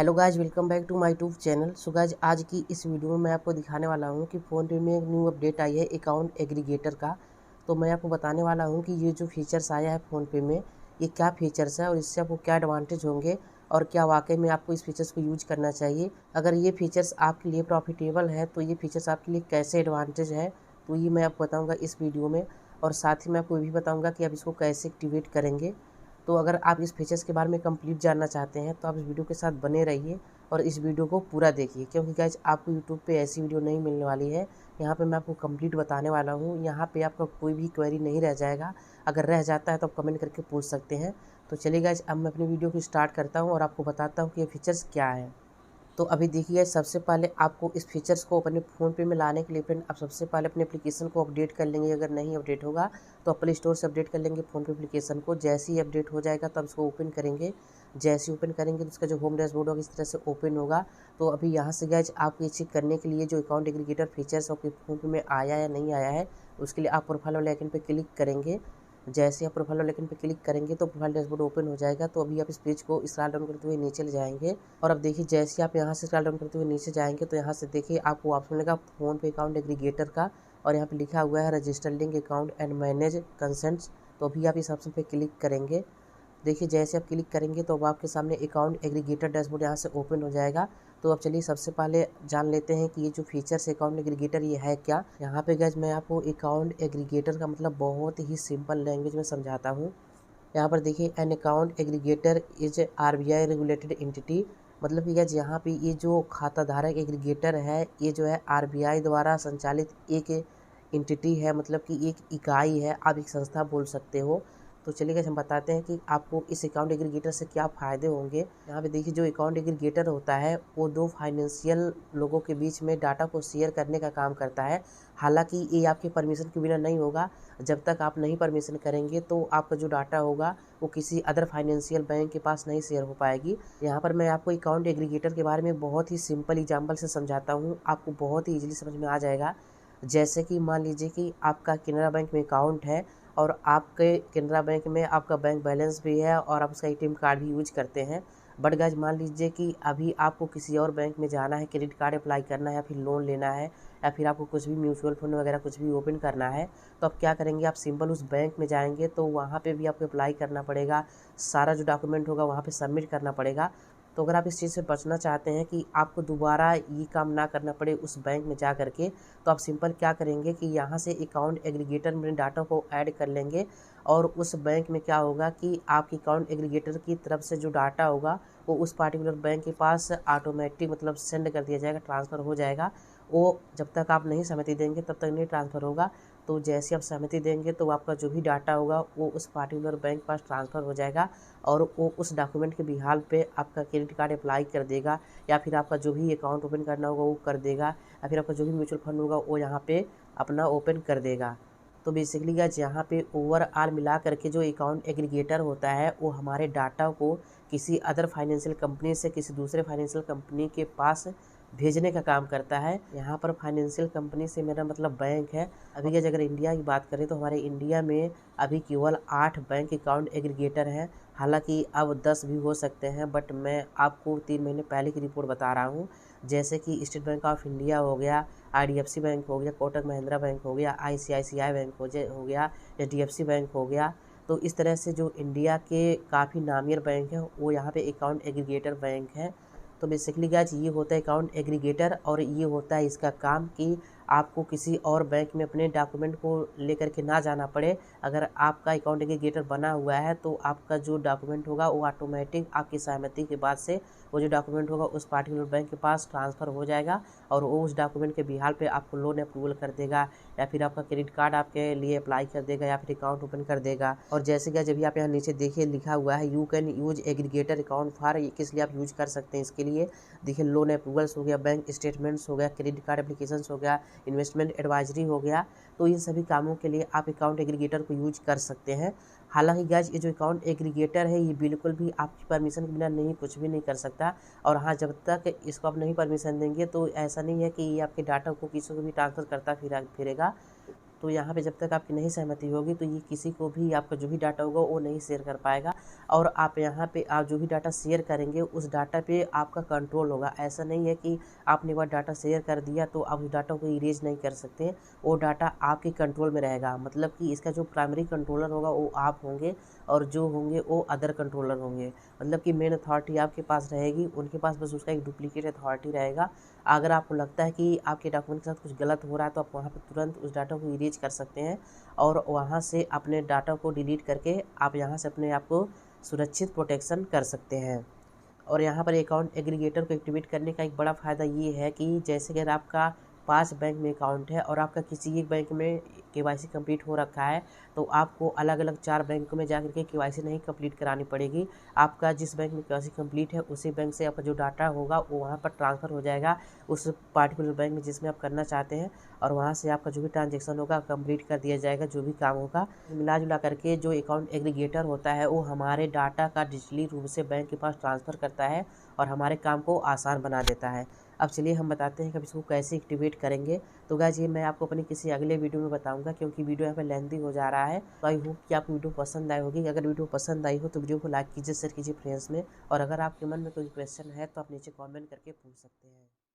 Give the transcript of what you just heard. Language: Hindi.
Hello guys, welcome back to my YouTube channel. So guys, आज की इस वीडियो में मैं आपको दिखाने वाला हूं कि फ़ोनपे में एक न्यू अपडेट आई है अकाउंट एग्रीगेटर का। तो मैं आपको बताने वाला हूं कि ये जो फीचर्स आया है फ़ोनपे में, ये क्या फीचर्स है और इससे आपको क्या एडवांटेज होंगे और क्या वाकई में आपको इस फीचर्स को यूज करना चाहिए। अगर ये फीचर्स आपके लिए प्रॉफिटेबल है तो ये फीचर्स आपके लिए कैसे एडवांटेज है, तो ये मैं आपको बताऊँगा इस वीडियो में। और साथ ही मैं आपको ये भी बताऊँगा कि आप इसको कैसे एक्टिवेट करेंगे। तो अगर आप इस फीचर्स के बारे में कंप्लीट जानना चाहते हैं तो आप इस वीडियो के साथ बने रहिए और इस वीडियो को पूरा देखिए, क्योंकि गाइज आपको यूट्यूब पे ऐसी वीडियो नहीं मिलने वाली है। यहाँ पे मैं आपको कंप्लीट बताने वाला हूँ। यहाँ पे आपका कोई भी क्वेरी नहीं रह जाएगा। अगर रह जाता है तो आप कमेंट करके पूछ सकते हैं। तो चलिए गाइज, अब मैं अपनी वीडियो को स्टार्ट करता हूँ और आपको बताता हूँ कि ये फीचर्स क्या है। तो अभी देखिए, सबसे पहले आपको इस फीचर्स को अपने फ़ोन पे में लाने के लिए फ्रेंड, आप सबसे पहले अपने एप्लीकेशन को अपडेट कर लेंगे। अगर नहीं अपडेट होगा तो प्ले स्टोर से अपडेट कर लेंगे फ़ोन पे एप्लीकेशन को। जैसे ही अपडेट हो जाएगा तो आप इसको ओपन करेंगे। जैसे ही ओपन करेंगे तो इसका जो होम डैशबोर्ड होगा इस तरह से ओपन होगा। तो अभी यहाँ से गाइज आपको ये चेक करने के लिए जो अकाउंट एग्रीगेटर फीचर्स आपके फ़ोन पे में आया या नहीं आया है, उसके लिए आप प्रोफाइल वाले आइकन पे क्लिक करेंगे। जैसे आप प्रोफाइल वाले आइकन पे क्लिक करेंगे तो प्रोफाइल डैशबोर्ड ओपन हो जाएगा। तो अभी आप इस पेज को स्क्रॉल डाउन करते हुए नीचे ले जाएंगे और अब देखिए, जैसे आप यहाँ से स्क्रॉल डाउन करते हुए नीचे जाएंगे तो यहाँ से देखिए आपको ऑप्शन मिलेगा फ़ोन पे अकाउंट एग्रीगेटर का, और यहाँ पे लिखा हुआ है register link account and manage consents. तो अभी आप इस ऑप्शन पे क्लिक करेंगे। देखिए, जैसे आप क्लिक करेंगे तो अब आपके सामने अकाउंट एग्रीगेटर डैशबोर्ड यहाँ से ओपन हो जाएगा। तो अब चलिए सबसे पहले जान लेते हैं कि ये जो फीचर्स अकाउंट एग्रीगेटर ये है क्या। यहाँ पे गाइस मैं आपको अकाउंट एग्रीगेटर का मतलब बहुत ही सिंपल लैंग्वेज में समझाता हूँ। यहाँ पर देखिए, an account aggregator is RBI regulated entity. मतलब कि गाइस यहाँ पे ये जो खाता धारक एग्रीगेटर है, ये जो है आरबीआई द्वारा संचालित एक एंटिटी है, मतलब कि एक इकाई है, आप एक संस्था बोल सकते हो। तो चलिए गाइस, हम बताते हैं कि आपको इस अकाउंट एग्रीगेटर से क्या फ़ायदे होंगे। यहाँ पे देखिए, जो अकाउंट एग्रीगेटर होता है वो दो फाइनेंशियल लोगों के बीच में डाटा को शेयर करने का काम करता है। हालांकि ये आपके परमिशन के बिना नहीं होगा। जब तक आप नहीं परमिशन करेंगे तो आपका जो डाटा होगा वो किसी अदर फाइनेंशियल बैंक के पास नहीं शेयर हो पाएगी। यहाँ पर मैं आपको अकाउंट एग्रीगेटर के बारे में बहुत ही सिंपल एग्जांपल से समझाता हूँ, आपको बहुत ही इजीली समझ में आ जाएगा। जैसे कि मान लीजिए कि आपका केनरा बैंक में अकाउंट है और आपके केनरा बैंक में आपका बैंक बैलेंस भी है और आप उसका एटीएम कार्ड भी यूज करते हैं। बट गाइस, मान लीजिए कि अभी आपको किसी और बैंक में जाना है, क्रेडिट कार्ड अप्लाई करना है या फिर लोन लेना है या फिर आपको कुछ भी म्यूचुअल फंड वगैरह कुछ भी ओपन करना है। तो आप क्या करेंगे, आप सिंपल उस बैंक में जाएंगे तो वहाँ पे भी आपको अप्लाई करना पड़ेगा। सारा जो डॉक्यूमेंट होगा वहाँ पे सबमिट करना पड़ेगा। तो अगर आप इस चीज़ से बचना चाहते हैं कि आपको दोबारा ये काम ना करना पड़े उस बैंक में जा करके, तो आप सिंपल क्या करेंगे कि यहाँ से अकाउंट एग्रीगेटर में डाटा को ऐड कर लेंगे। और उस बैंक में क्या होगा कि आपके अकाउंट एग्रीगेटर की तरफ से जो डाटा होगा वो उस पार्टिकुलर बैंक के पास ऑटोमेटिक मतलब सेंड कर दिया जाएगा, ट्रांसफ़र हो जाएगा। वो जब तक आप नहीं सहमति देंगे तब तक नहीं ट्रांसफ़र होगा। तो जैसे आप सहमति देंगे तो आपका जो भी डाटा होगा वो उस पार्टिकुलर बैंक के पास ट्रांसफ़र हो जाएगा और वो उस डॉक्यूमेंट के बिहाल पे आपका क्रेडिट कार्ड अप्लाई कर देगा, या फिर आपका जो भी अकाउंट ओपन करना होगा वो कर देगा, या फिर आपका जो भी म्यूचुअल फंड होगा वो यहाँ पे अपना ओपन कर देगा। तो बेसिकली गाइस, यहाँ पे ओवरऑल मिला करके जो अकाउंट एग्रीगेटर होता है वो हमारे डाटा को किसी अदर फाइनेंशियल कंपनी से किसी दूसरे फाइनेंशियल कंपनी के पास भेजने का काम करता है। यहाँ पर फाइनेंशियल कंपनी से मेरा मतलब बैंक है। अभी गाइस, अगर इंडिया की बात करें तो हमारे इंडिया में अभी केवल 8 बैंक अकाउंट एग्रीगेटर हैं। हालांकि अब 10 भी हो सकते हैं, बट मैं आपको 3 महीने पहले की रिपोर्ट बता रहा हूँ। जैसे कि स्टेट बैंक ऑफ इंडिया हो गया, आईडीएफसी बैंक हो गया, कोटक महिंद्रा बैंक हो गया, आईसीआईसीआई बैंक हो गया, एचडीएफसी बैंक हो गया। तो इस तरह से जो इंडिया के काफ़ी नामियर बैंक हैं वो यहाँ पे अकाउंट एग्रीगेटर बैंक हैं। तो बेसिकली गाइस, ये होता है अकाउंट एग्रीगेटर और ये होता है इसका काम कि आपको किसी और बैंक में अपने डॉक्यूमेंट को लेकर के ना जाना पड़े। अगर आपका अकाउंट एग्रीगेटर बना हुआ है तो आपका जो डॉक्यूमेंट होगा वो ऑटोमेटिक आपकी सहमति के बाद से वो जो डॉक्यूमेंट होगा उस पार्टिकुलर बैंक के पास ट्रांसफ़र हो जाएगा और वो उस डॉक्यूमेंट के बिहार पे आपको लोन अप्रूवल कर देगा, या फिर आपका क्रेडिट कार्ड आपके लिए अप्लाई कर देगा, या फिर अकाउंट ओपन कर देगा। और जैसे कि जब आप यहाँ नीचे देखिए लिखा हुआ है you can use aggregator account for, किस लिए आप यूज कर सकते हैं इसके लिए। देखिए, लोन अप्रूवल्स हो गया, बैंक स्टेटमेंट्स हो गया, क्रेडिट कार्ड एप्लीकेशंस हो गया, इन्वेस्टमेंट एडवाइजरी हो गया। तो इन सभी कामों के लिए आप अकाउंट एग्रीगेटर को यूज कर सकते हैं। हालांकि गाइस, ये जो अकाउंट एग्रीगेटर है ये बिल्कुल भी आपकी परमिशन के बिना नहीं कुछ भी नहीं कर सकता। और हाँ, जब तक इसको आप नहीं परमिशन देंगे तो ऐसा नहीं है कि ये आपके डाटा को किसी को भी ट्रांसफ़र करता फिरेगा। तो यहाँ पे जब तक आपकी नहीं सहमति होगी तो ये किसी को भी आपका जो भी डाटा होगा वो नहीं शेयर कर पाएगा। और आप यहाँ पे आप जो भी डाटा शेयर करेंगे उस डाटा पे आपका कंट्रोल होगा। ऐसा नहीं है कि आपने एक बार डाटा शेयर कर दिया तो आप उस डाटा को इरेज नहीं कर सकते, वो डाटा आपके कंट्रोल में रहेगा। मतलब कि इसका जो प्राइमरी कंट्रोलर होगा वो आप होंगे और जो होंगे वो अदर कंट्रोलर होंगे। मतलब कि मेन अथॉरिटी आपके पास रहेगी, उनके पास बस उसका एक डुप्लीकेट अथॉरिटी रहेगा। अगर आपको लगता है कि आपके डॉक्यूमेंट के साथ कुछ गलत हो रहा है तो आप वहाँ पर तुरंत उस डाटा को इरेज कर सकते हैं और वहाँ से अपने डाटा को डिलीट करके आप यहाँ से अपने आप को सुरक्षित प्रोटेक्शन कर सकते हैं। और यहाँ पर अकाउंट एग्रीगेटर को एक्टिवेट करने का एक बड़ा फ़ायदा ये है कि जैसे अगर आपका 5 बैंक में अकाउंट है और आपका किसी एक बैंक में केवाईसी कंप्लीट हो रखा है तो आपको अलग अलग 4 बैंकों में जाकर के केवाईसी नहीं कंप्लीट करानी पड़ेगी। आपका जिस बैंक में केवाईसी कंप्लीट है उसी बैंक से आपका जो डाटा होगा वो वहाँ पर ट्रांसफ़र हो जाएगा उस पार्टिकुलर बैंक में जिसमें आप करना चाहते हैं, और वहाँ से आपका जो भी ट्रांजेक्शन होगा कंप्लीट कर दिया जाएगा, जो भी काम होगा। मिला जुला करके जो अकाउंट एग्रीगेटर होता है वो हमारे डाटा का डिजिटली रूप से बैंक के पास ट्रांसफ़र करता है और हमारे काम को आसान बना देता है। अब चलिए हम बताते हैं कि अब इसको कैसे एक्टिवेट करेंगे। तो गाइस ये मैं आपको अपनी किसी अगले वीडियो में बताऊंगा क्योंकि वीडियो यहाँ पे लेंथी हो जा रहा है। तो आई होप कि आपको वीडियो पसंद आई होगी। अगर वीडियो पसंद आई हो तो वीडियो को लाइक कीजिए, शेयर कीजिए फ्रेंड्स में, और अगर आपके मन में कोई क्वेश्चन है तो आप नीचे कॉमेंट करके पूछ सकते हैं।